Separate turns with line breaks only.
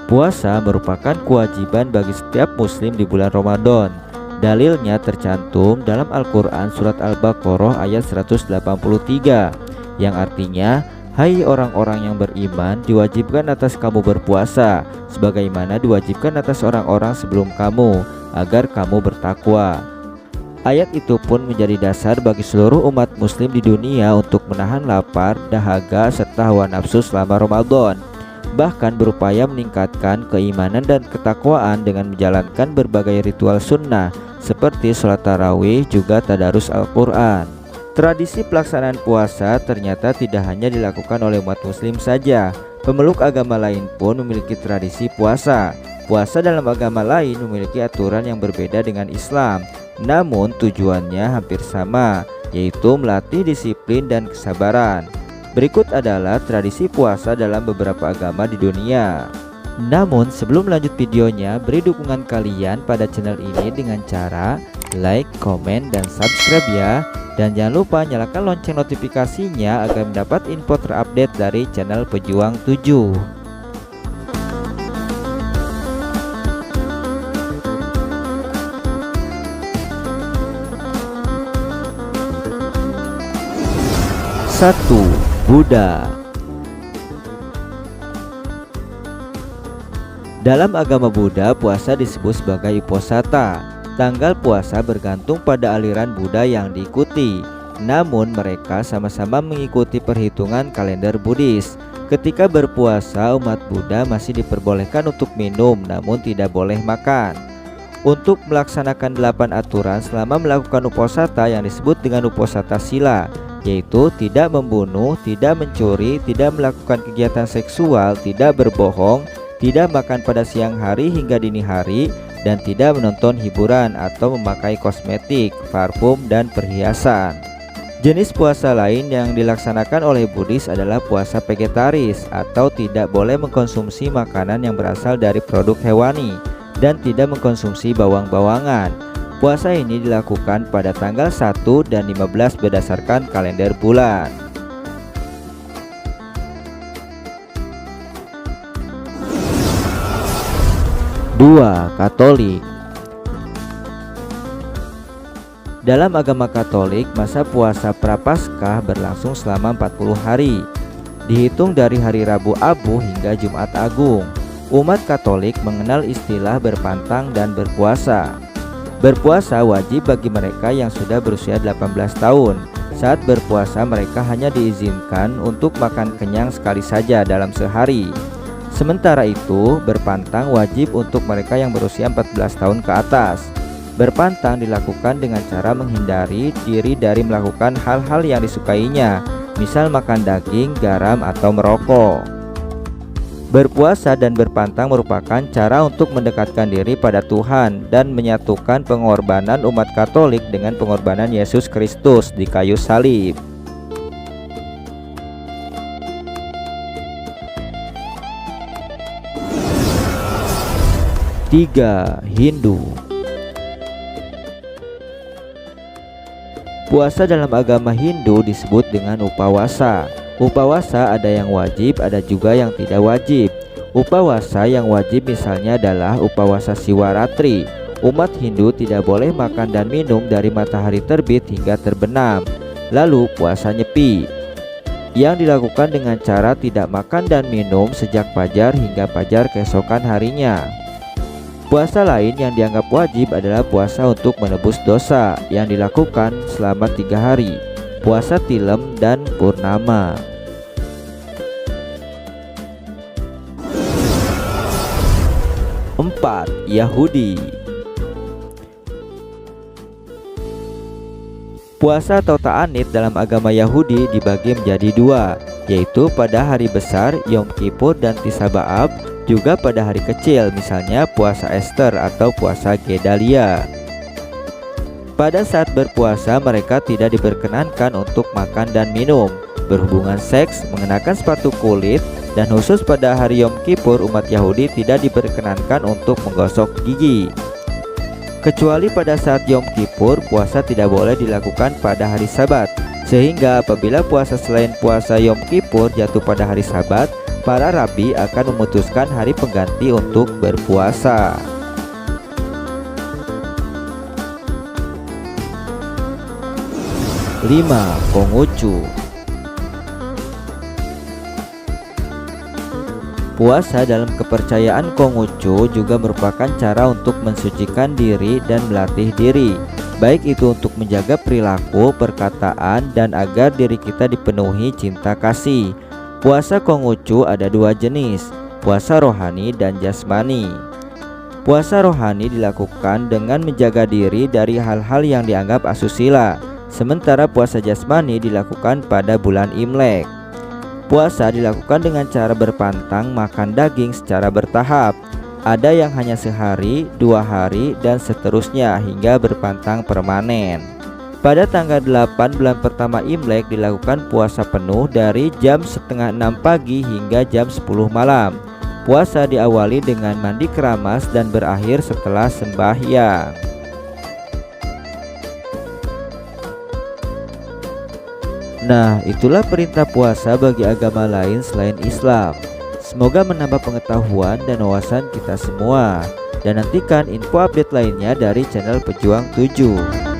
Puasa merupakan kewajiban bagi setiap muslim di bulan Ramadan. Dalilnya tercantum dalam Al-Quran surat Al-Baqarah ayat 183 yang artinya, hai orang-orang yang beriman, diwajibkan atas kamu berpuasa sebagaimana diwajibkan atas orang-orang sebelum kamu, agar kamu bertakwa. Ayat itu pun menjadi dasar bagi seluruh umat muslim di dunia untuk menahan lapar, dahaga, serta hawa nafsu selama Ramadan. Bahkan berupaya meningkatkan keimanan dan ketakwaan dengan menjalankan berbagai ritual sunnah seperti sholat tarawih juga tadarus Al-Quran. Tradisi pelaksanaan puasa ternyata tidak hanya dilakukan oleh umat muslim saja. Pemeluk agama lain pun memiliki tradisi puasa. Puasa dalam agama lain memiliki aturan yang berbeda dengan Islam, namun tujuannya hampir sama, yaitu melatih disiplin dan kesabaran. Berikut adalah tradisi puasa dalam beberapa agama di dunia. Namun sebelum lanjut videonya, beri dukungan kalian pada channel ini dengan cara like, komen, dan subscribe ya. Dan jangan lupa nyalakan lonceng notifikasinya agar mendapat info terupdate dari channel Pejuang 7. Satu, Buddha. Dalam agama Buddha, puasa disebut sebagai Uposatha. Tanggal puasa bergantung pada aliran Buddha yang diikuti. Namun mereka sama-sama mengikuti perhitungan kalender Buddhis. Ketika berpuasa, umat Buddha masih diperbolehkan untuk minum, namun tidak boleh makan. Untuk melaksanakan 8 aturan selama melakukan Uposatha yang disebut dengan Uposatha Sila, yaitu tidak membunuh, tidak mencuri, tidak melakukan kegiatan seksual, tidak berbohong, tidak makan pada siang hari hingga dini hari, dan tidak menonton hiburan atau memakai kosmetik, parfum, dan perhiasan. Jenis puasa lain yang dilaksanakan oleh Buddhis adalah puasa vegetaris atau tidak boleh mengkonsumsi makanan yang berasal dari produk hewani dan tidak mengkonsumsi bawang-bawangan. Puasa ini dilakukan pada tanggal 1 dan 15 berdasarkan kalender bulan. Dua, Katolik. Dalam agama Katolik, masa puasa Prapaskah berlangsung selama 40 hari, dihitung dari hari Rabu Abu hingga Jumat Agung. Umat Katolik mengenal istilah berpantang dan berpuasa. Berpuasa wajib bagi mereka yang sudah berusia 18 tahun. Saat berpuasa mereka hanya diizinkan untuk makan kenyang sekali saja dalam sehari. Sementara itu, berpantang wajib untuk mereka yang berusia 14 tahun ke atas. Berpantang dilakukan dengan cara menghindari diri dari melakukan hal-hal yang disukainya, misal makan daging, garam, atau merokok. Berpuasa dan berpantang merupakan cara untuk mendekatkan diri pada Tuhan dan menyatukan pengorbanan umat Katolik dengan pengorbanan Yesus Kristus di kayu salib. Tiga, Hindu. Puasa dalam agama Hindu disebut dengan upawasa. Upawasa ada yang wajib, ada juga yang tidak wajib. Upawasa yang wajib misalnya adalah upawasa Siwaratri. Umat Hindu tidak boleh makan dan minum dari matahari terbit hingga terbenam. Lalu puasa Nyepi, yang dilakukan dengan cara tidak makan dan minum sejak fajar hingga fajar keesokan harinya. Puasa lain yang dianggap wajib adalah puasa untuk menebus dosa yang dilakukan selama 3 hari, puasa Tilem dan Purnama. 4. Yahudi. Puasa atau ta'anit dalam agama Yahudi dibagi menjadi 2, yaitu pada hari besar Yom Kippur dan Tisha B'Av, juga pada hari kecil misalnya puasa Esther atau puasa Gedalia. Pada saat berpuasa mereka tidak diperkenankan untuk makan dan minum, berhubungan seks, mengenakan sepatu kulit, dan khusus pada hari Yom Kippur umat Yahudi tidak diperkenankan untuk menggosok gigi. Kecuali pada saat Yom Kippur, puasa tidak boleh dilakukan pada hari Sabat, sehingga apabila puasa selain puasa Yom Kippur jatuh pada hari Sabat, para rabi akan memutuskan hari pengganti untuk berpuasa. 5. Konghucu. Puasa dalam kepercayaan Konghucu juga merupakan cara untuk mensucikan diri dan melatih diri, baik itu untuk menjaga perilaku, perkataan, dan agar diri kita dipenuhi cinta kasih. Puasa Konghucu ada dua jenis, puasa rohani dan jasmani. Puasa rohani dilakukan dengan menjaga diri dari hal-hal yang dianggap asusila, sementara puasa jasmani dilakukan pada bulan Imlek. Puasa dilakukan dengan cara berpantang makan daging secara bertahap. Ada yang hanya sehari, 2 hari, dan seterusnya hingga berpantang permanen. Pada tanggal 8 bulan pertama Imlek dilakukan puasa penuh dari jam setengah 6 pagi hingga jam 10 malam. Puasa diawali dengan mandi keramas dan berakhir setelah sembahyang. Nah, itulah perintah puasa bagi agama lain selain Islam. Semoga menambah pengetahuan dan wawasan kita semua. Dan nantikan info update lainnya dari channel Pejuang 7.